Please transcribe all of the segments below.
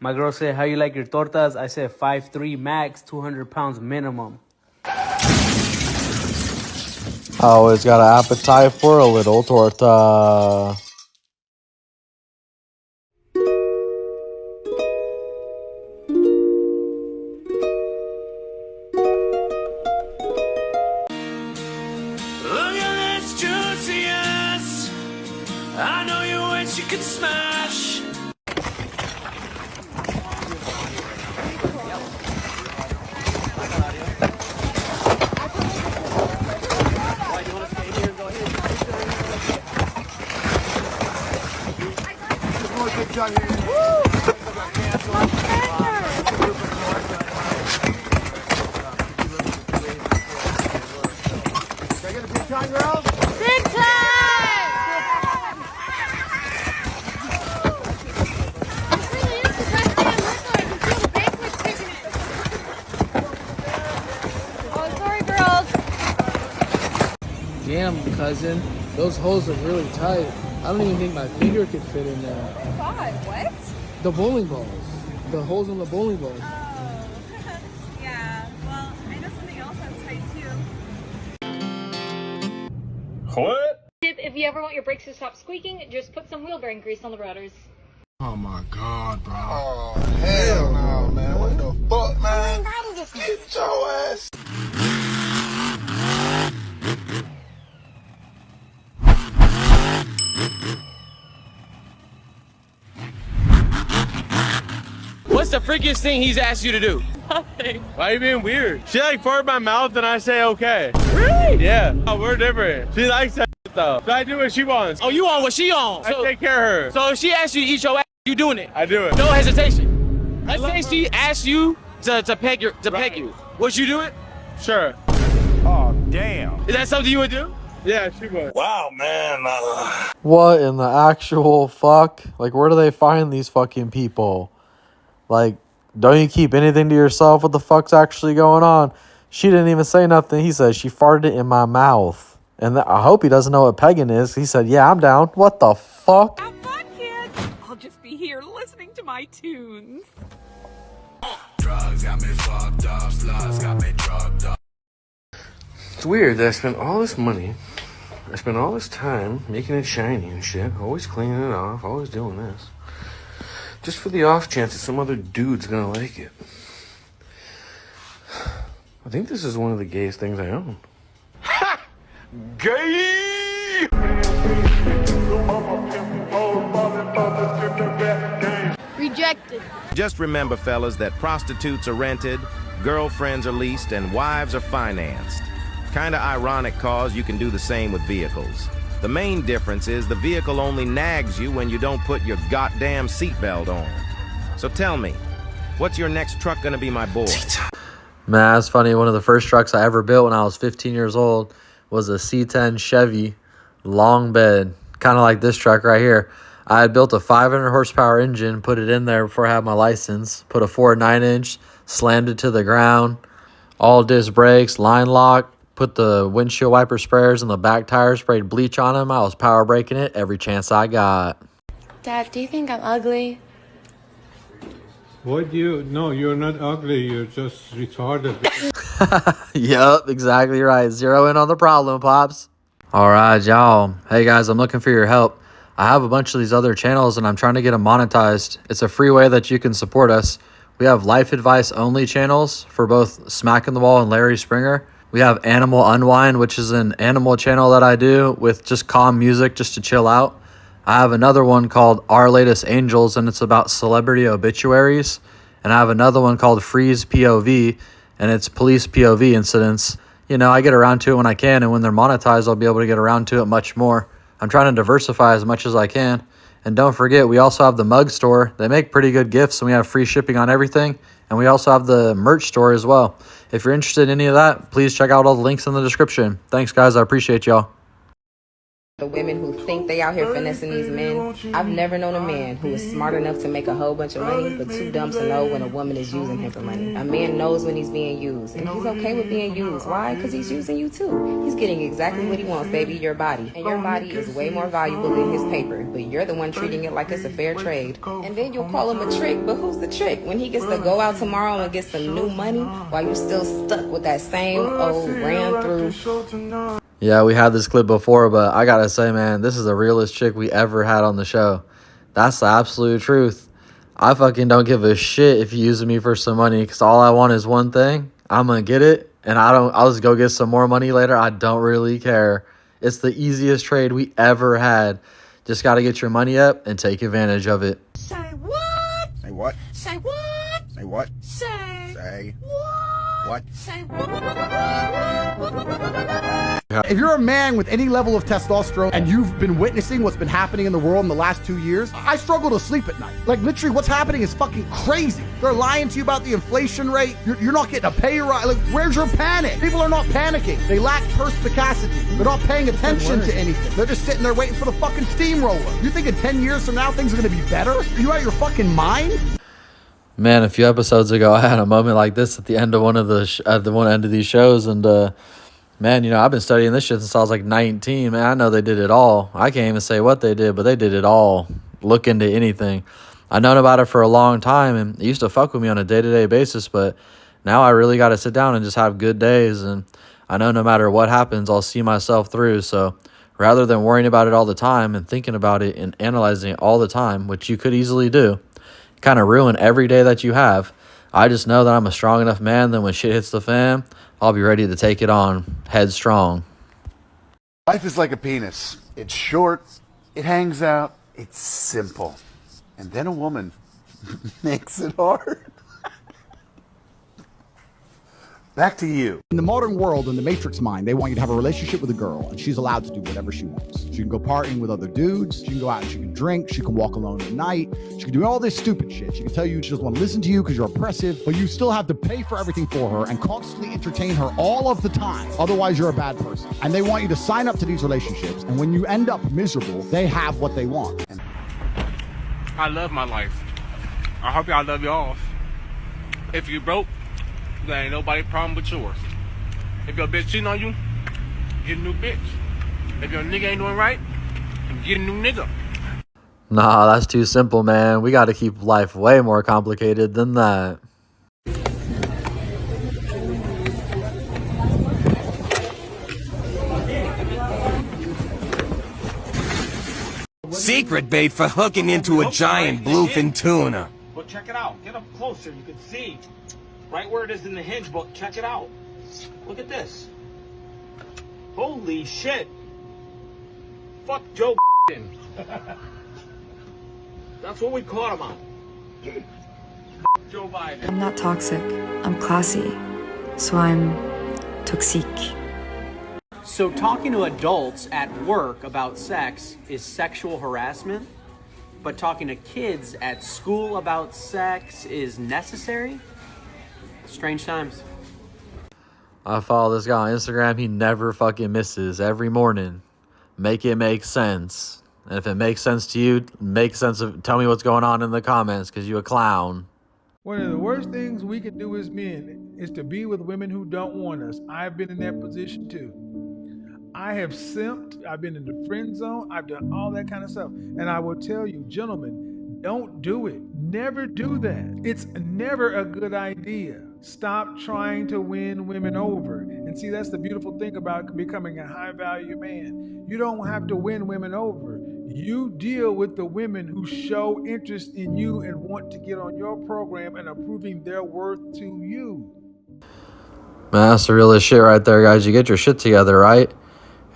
My girl said, how you like your tortas? I said 5'3" max, 200 pounds minimum. I always got an appetite for a little torta. Look at this juicy ass. I know you wish you could smash. Damn, cousin, those holes are really tight. I don't even think my finger could fit in there. God, what? The bowling balls. The holes in the bowling balls. Oh, yeah. Well, I know something else that's tight too. What? If you ever want your brakes to stop squeaking, just put some wheel bearing grease on the rotors. Oh my God, bro. Oh, hell no, man. What the fuck, man? Get your ass. What's the freakiest thing he's asked you to do? Nothing. Why are you being weird? She like fart in my mouth and I say okay. Really? Yeah. Oh, we're different. She likes that though. So I do what she wants. Oh, you on what she on? I take care of her. So if she asks you to eat your ass, you doing it? I do it. No hesitation. Let's say she asks you to peg you. Would you do it? Sure. Oh, damn. Is that something you would do? Yeah, she would. Wow, man. What in the actual fuck? Like, where do they find these fucking people? Like, don't you keep anything to yourself? What the fuck's actually going on? She didn't even say nothing. He said, she farted it in my mouth. And I hope he doesn't know what pegging is. He said, yeah, I'm down. What the fuck? Have fun, kids. I'll just be here listening to my tunes. Drugs got me fucked up, slugs got me drugged up. It's weird that I spent all this money, I spent all this time making it shiny and shit, always cleaning it off, always doing this, just for the off chance that some other dude's gonna like it. I think this is one of the gayest things I own. Ha! Gay! Rejected. Just remember, fellas, that prostitutes are rented, girlfriends are leased, and wives are financed. Kinda ironic, cause you can do the same with vehicles. The main difference is the vehicle only nags you when you don't put your goddamn seatbelt on. So tell me, what's your next truck gonna be, my boy? Man, that's funny. One of the first trucks I ever built when I was 15 years old was a C10 Chevy long bed, kind of like this truck right here. I had built a 500 horsepower engine, put it in there before I had my license, put a 4 9-inch, slammed it to the ground, all disc brakes, line lock, put the windshield wiper sprayers in the back tires, sprayed bleach on them. I was power braking it every chance I got. Dad, do you think I'm ugly? What do you... No, you're not ugly. You're just retarded. Yup, exactly right. Zero in on the problem, Pops. All right, y'all. Hey, guys, I'm looking for your help. I have a bunch of these other channels, and I'm trying to get them monetized. It's a free way that you can support us. We have life advice only channels for both Smackn The Wall and Larry Springer. We have Animal Unwind, which is an animal channel that I do with just calm music just to chill out. I have another one called Our Latest Angels, and it's about celebrity obituaries. And I have another one called FreezePOV, and it's police POV incidents. You know, I get around to it when I can, and when they're monetized, I'll be able to get around to it much more. I'm trying to diversify as much as I can. And don't forget, we also have the mug store. They make pretty good gifts, and we have free shipping on everything. And we also have the merch store as well. If you're interested in any of that, please check out all the links in the description. Thanks, guys. I appreciate y'all. The women who think they out here finessing these men, I've never known a man who is smart enough to make a whole bunch of money, but too dumb to know when a woman is using him for money. A man knows when he's being used, and he's okay with being used. Why? Because he's using you too. He's getting exactly what he wants, baby, your body. And your body is way more valuable than his paper, but you're the one treating it like it's a fair trade. And then you'll call him a trick, but who's the trick? When he gets to go out tomorrow and get some new money, while you're still stuck with that same old ran through. Yeah, we had this clip before, but I gotta say, man, this is the realest chick we ever had on the show. That's the absolute truth. I fucking don't give a shit if you're using me for some money, because all I want is one thing. I'm gonna get it, and I'll just go get some more money later. I don't really care. It's the easiest trade we ever had. Just gotta get your money up and take advantage of it. Say what? Say what? Say what? Say what? Say what? What? Say what? If you're a man with any level of testosterone and you've been witnessing what's been happening in the world in the last 2 years, I struggle to sleep at night. Like, literally, what's happening is fucking crazy. They're lying to you about the inflation rate. You're not getting a pay rise. Like, where's your panic? People are not panicking. They lack perspicacity. They're not paying attention to anything. They're just sitting there waiting for the fucking steamroller. You think in 10 years from now things are going to be better? Are you out of your fucking mind? Man, a few episodes ago, I had a moment like this at the end of one of these shows, and man, you know, I've been studying this shit since I was like 19. Man, I know they did it all. I can't even say what they did, but they did it all. Look into anything. I've known about it for a long time, and it used to fuck with me on a day-to-day basis, but now I really got to sit down and just have good days, and I know no matter what happens, I'll see myself through. So rather than worrying about it all the time and thinking about it and analyzing it all the time, which you could easily do, kind of ruin every day that you have, I just know that I'm a strong enough man that when shit hits the fan, I'll be ready to take it on headstrong. Life is like a penis. It's short, it hangs out, it's simple. And then a woman makes it hard. Back to you. In the modern world, in the Matrix mind, they want you to have a relationship with a girl, and she's allowed to do whatever she wants. She can go partying with other dudes. She can go out and she can drink. She can walk alone at night. She can do all this stupid shit. She can tell you she doesn't want to listen to you because you're oppressive, but you still have to pay for everything for her and constantly entertain her all of the time. Otherwise, you're a bad person. And they want you to sign up to these relationships, and when you end up miserable, they have what they want. I love my life. I hope y'all love y'all. If you broke, there ain't nobody problem but yours. If your bitch cheating on you, get a new bitch. If your nigga ain't doing right, get a new nigga. Nah, that's too simple, man. We got to keep life way more complicated than that. Secret bait for hooking into a giant bluefin tuna. Well, check it out. Get up closer. You can see right where it is in the hinge book. Check it out. Look at this. Holy shit. Fuck Joe Biden. That's what we caught him on. Fuck Joe Biden. I'm not toxic. I'm classy. So I'm toxique. So talking to adults at work about sex is sexual harassment, but talking to kids at school about sex is necessary? Strange times. I follow this guy on Instagram. He never fucking misses. Every morning. Make it make sense. And if it makes sense to you, make sense of. Tell me what's going on in the comments, because you a clown. One of the worst things we could do as men is to be with women who don't want us. I've been in that position too. I have simped, I've been in the friend zone, I've done all that kind of stuff. And I will tell you, gentlemen, don't do it. Never do that. It's never a good idea. Stop trying to win women over. And see, that's the beautiful thing about becoming a high value man. You don't have to win women over. You deal with the women who show interest in you and want to get on your program and are proving their worth to you. Man, that's the realest shit right there, guys. You get your shit together, right?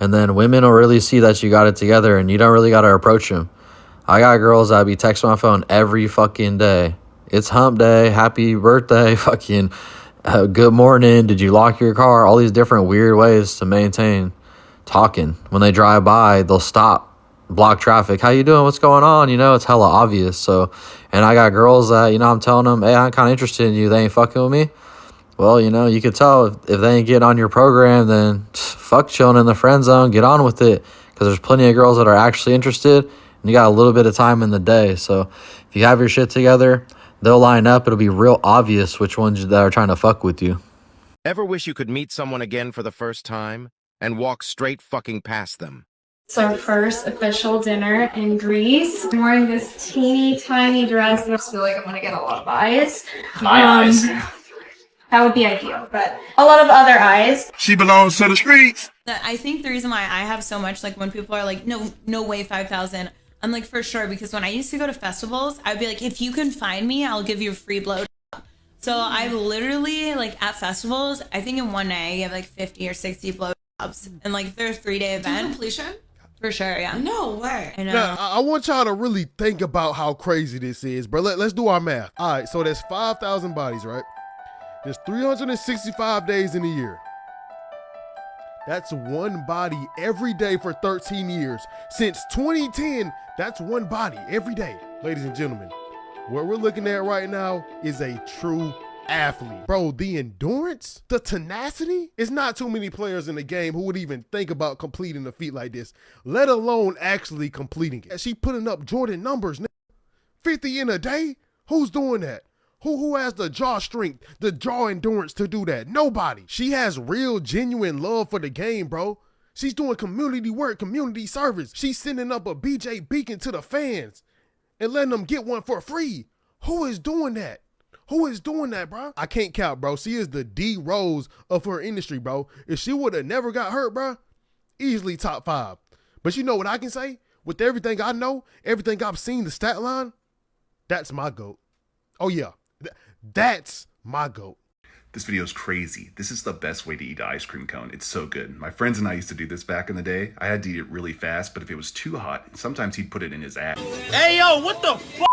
And then women will really see that you got it together, and you don't really got to approach them. I got girls that be texting my phone every fucking day. It's hump day, happy birthday, fucking good morning, did you lock your car? All these different weird ways to maintain talking. When they drive by, they'll stop, block traffic. How you doing? What's going on? You know, it's hella obvious. So, and I got girls that, you know, I'm telling them, hey, I'm kind of interested in you. They ain't fucking with me. Well, you know, you could tell if they ain't getting on your program, then fuck chilling in the friend zone. Get on with it. because there's plenty of girls that are actually interested, and you got a little bit of time in the day. So if you have your shit together, they'll line up. It'll be real obvious which ones that are trying to fuck with you. Ever wish you could meet someone again for the first time and walk straight fucking past them? It's our first official dinner in Greece. I'm wearing this teeny tiny dress and I feel like I'm gonna get a lot of eyes. My eyes. That would be ideal, but a lot of other eyes. She belongs to the streets. I think the reason why I have so much, like when people are like, no way 5,000, I'm like, for sure, because when I used to go to festivals, I'd be like, if you can find me, I'll give you a free blow. So I literally, like at festivals, I think in one night I have like 50 or 60 blowjobs, and like if they're a 3-day event. Completion? For sure, yeah. No way. I know. Now, I want y'all to really think about how crazy this is, bro. Let's do our math. All right, so there's 5,000 bodies, right? There's 365 days in a year. That's one body every day for 13 years. Since 2010, that's one body every day. Ladies and gentlemen, what we're looking at right now is a true athlete. Bro, the endurance, the tenacity, it's not too many players in the game who would even think about completing a feat like this, let alone actually completing it. She putting up Jordan numbers, 50 in a day? Who's doing that? Who has the jaw strength, the jaw endurance to do that? Nobody. She has real, genuine love for the game, bro. She's doing community work, community service. She's sending up a BJ Beacon to the fans and letting them get one for free. Who is doing that? Who is doing that, bro? I can't count, bro. She is the D Rose of her industry, bro. If she would have never got hurt, bro, easily top 5. But you know what I can say? With everything I know, everything I've seen, the stat line, that's my GOAT. Oh, yeah. That's my GOAT. This video is crazy. This is the best way to eat an ice cream cone. It's so good. My friends and I used to do this back in the day. I had to eat it really fast, but if it was too hot, sometimes he'd put it in his ass. Hey, yo, what the f***?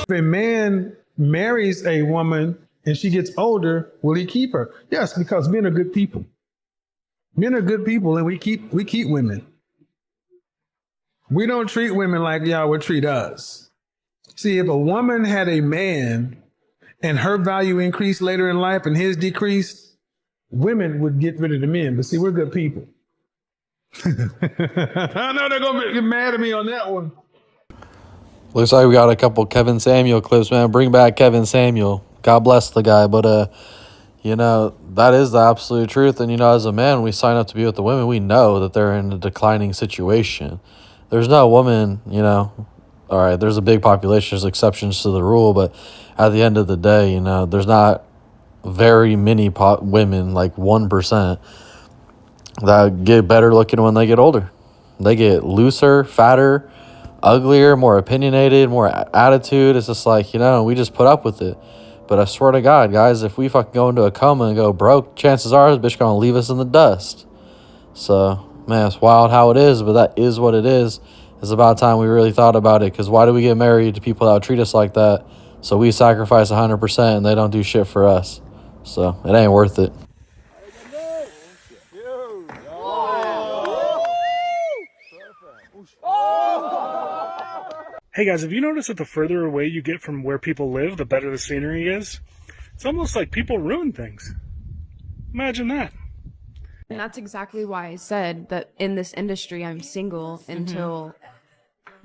If a man marries a woman and she gets older, will he keep her? Yes, because men are good people. Men are good people, and we keep women. We don't treat women like y'all would treat us. See, if a woman had a man and her value increased later in life and his decreased, women would get rid of the men. But see, we're good people. I know they're going to get mad at me on that one. Looks like we got a couple Kevin Samuel clips, man. Bring back Kevin Samuel. God bless the guy. But, you know, that is the absolute truth. And, you know, as a man, we sign up to be with the women. We know that they're in a declining situation. There's no woman, you know, all right, there's a big population. There's exceptions to the rule. But at the end of the day, you know, there's not very many women, like 1%, that get better looking when they get older. They get looser, fatter, uglier, more opinionated, more attitude. It's just like, you know, we just put up with it. But I swear to God, guys, if we fucking go into a coma and go broke, chances are this bitch gonna leave us in the dust. So, man, it's wild how it is, but that is what it is. It's about time we really thought about it, because why do we get married to people that treat us like that? So we sacrifice 100% and they don't do shit for us. So it ain't worth it. Hey guys, have you noticed that the further away you get from where people live, the better the scenery is? It's almost like people ruin things. Imagine that. And that's exactly why I said that in this industry I'm single until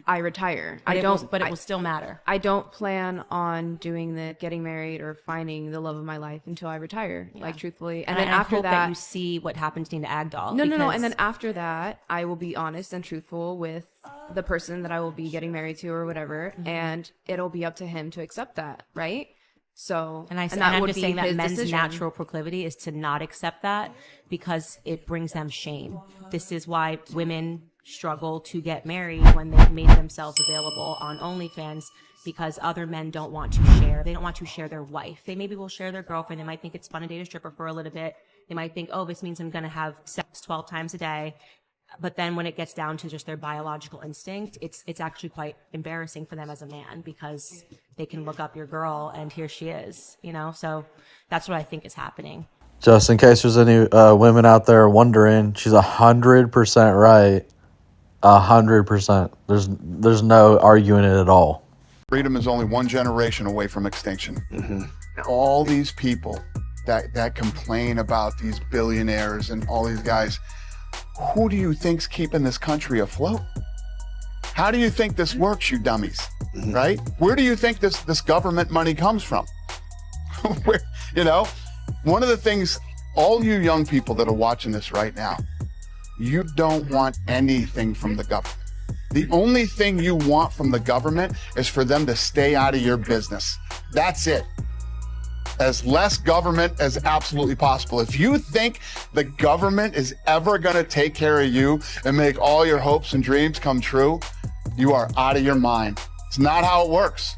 I retire. But it will still matter. I don't plan on doing the getting married or finding the love of my life until I retire. Yeah. Like, truthfully. And then I after hope that you see what happened to Nina Agdal. No. And then after that, I will be honest and truthful with the person that I will be getting married to or whatever, and it'll be up to him to accept that, right? So, I'm just saying that men's natural proclivity is to not accept that because it brings them shame. This is why women struggle to get married when they've made themselves available on OnlyFans, because other men don't want to share. They don't want to share their wife. They maybe will share their girlfriend. They might think it's fun to date a stripper for a little bit. They might think, oh, this means I'm going to have sex 12 times a day. But then when it gets down to just their biological instinct, it's actually quite embarrassing for them as a man, because they can look up your girl and here she is, you know? So that's what I think is happening. Just in case there's any women out there wondering, she's 100% right. 100%. There's no arguing it at all. Freedom is only one generation away from extinction. All these people that complain about these billionaires and all these guys, who do you think's keeping this country afloat? How do you think this works, you dummies? Right? Where do you think this government money comes from? Where, you know, one of the things, all you young people that are watching this right now, you don't want anything from the government. The only thing you want from the government is for them to stay out of your business. That's it. As less government as absolutely possible. If you think the government is ever going to take care of you and make all your hopes and dreams come true, you are out of your mind. It's not how it works.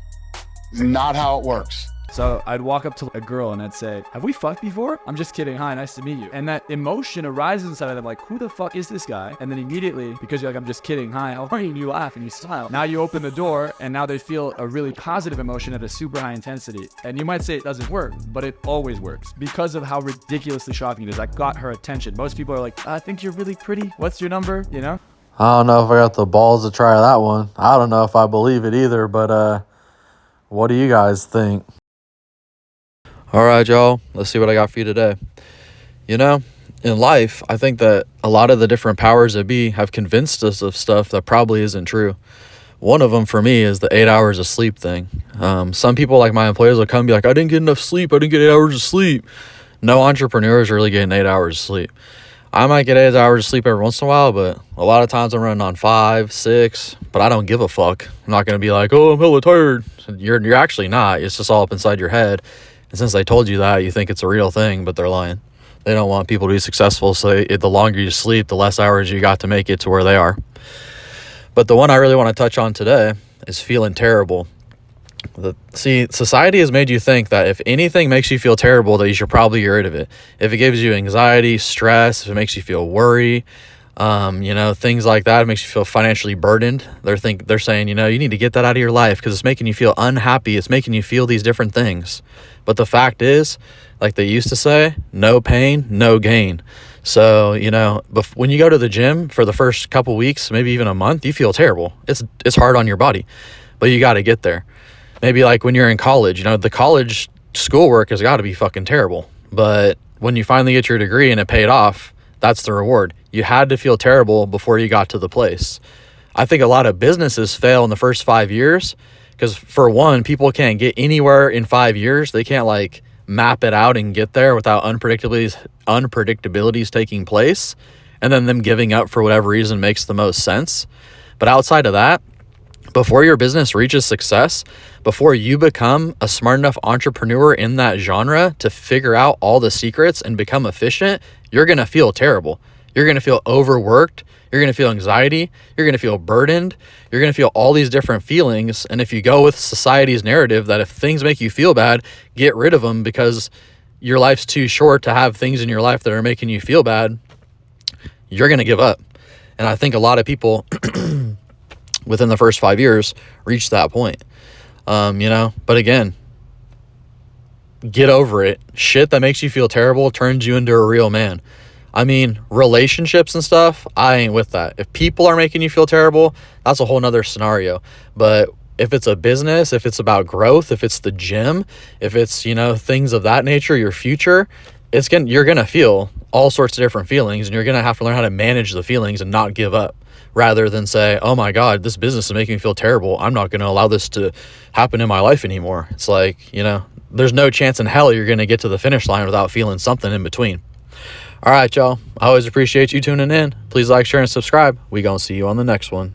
It's not how it works. So I'd walk up to a girl and I'd say, have we fucked before? I'm just kidding. Hi, nice to meet you. And that emotion arises inside of them, like, who the fuck is this guy? And then immediately, because you're like, I'm just kidding. Hi, how are you? And you laugh and you smile. Now you open the door and now they feel a really positive emotion at a super high intensity. And you might say it doesn't work, but it always works because of how ridiculously shocking it is. I got her attention. Most people are like, I think you're really pretty. What's your number? You know? I don't know if I got the balls to try that one. I don't know if I believe it either, but what do you guys think? All right, y'all, let's see what I got for you today. You know, in life, I think that a lot of the different powers that be have convinced us of stuff that probably isn't true. One of them for me is the 8 hours of sleep thing. Some people, like my employees, will come and be like, I didn't get enough sleep. I didn't get 8 hours of sleep. No entrepreneur is really getting 8 hours of sleep. I might get 8 hours of sleep every once in a while, but a lot of times I'm running on 5, 6, but I don't give a fuck. I'm not going to be like, oh, I'm hella tired. You're actually not. It's just all up inside your head. And since they told you that, you think it's a real thing, but they're lying. They don't want people to be successful, so the longer you sleep, the less hours you got to make it to where they are. But the one I really want to touch on today is feeling terrible. See, society has made you think that if anything makes you feel terrible, that you should probably get rid of it. If it gives you anxiety, stress, if it makes you feel worry, you know, things like that, it makes you feel financially burdened. They're saying, you know, you need to get that out of your life because it's making you feel unhappy. It's making you feel these different things. But the fact is, like they used to say, no pain, no gain. So, you know, when you go to the gym for the first couple weeks, maybe even a month, you feel terrible. It's hard on your body, but you got to get there. Maybe like when you're in college, you know, the college schoolwork has got to be fucking terrible. But when you finally get your degree and it paid off, that's the reward. You had to feel terrible before you got to the place. I think a lot of businesses fail in the first 5 years because, for one, people can't get anywhere in 5 years. They can't like map it out and get there without unpredictabilities taking place, and then them giving up for whatever reason makes the most sense. But outside of that, before your business reaches success, before you become a smart enough entrepreneur in that genre to figure out all the secrets and become efficient, you're going to feel terrible. You're going to feel overworked. You're going to feel anxiety. You're going to feel burdened. You're going to feel all these different feelings. And if you go with society's narrative that if things make you feel bad, get rid of them because your life's too short to have things in your life that are making you feel bad, you're going to give up. And I think a lot of people within the first 5 years reach that point. You know, but again, get over it. Shit that makes you feel terrible turns you into a real man. I mean, relationships and stuff, I ain't with that. If people are making you feel terrible, that's a whole nother scenario. But if it's a business, if it's about growth, if it's the gym, if it's, you know, things of that nature, your future, you're going to feel all sorts of different feelings, and you're going to have to learn how to manage the feelings and not give up, rather than say, oh my God, this business is making me feel terrible. I'm not going to allow this to happen in my life anymore. It's like, you know, there's no chance in hell you're going to get to the finish line without feeling something in between. All right, y'all. I always appreciate you tuning in. Please like, share, and subscribe. We gonna see you on the next one.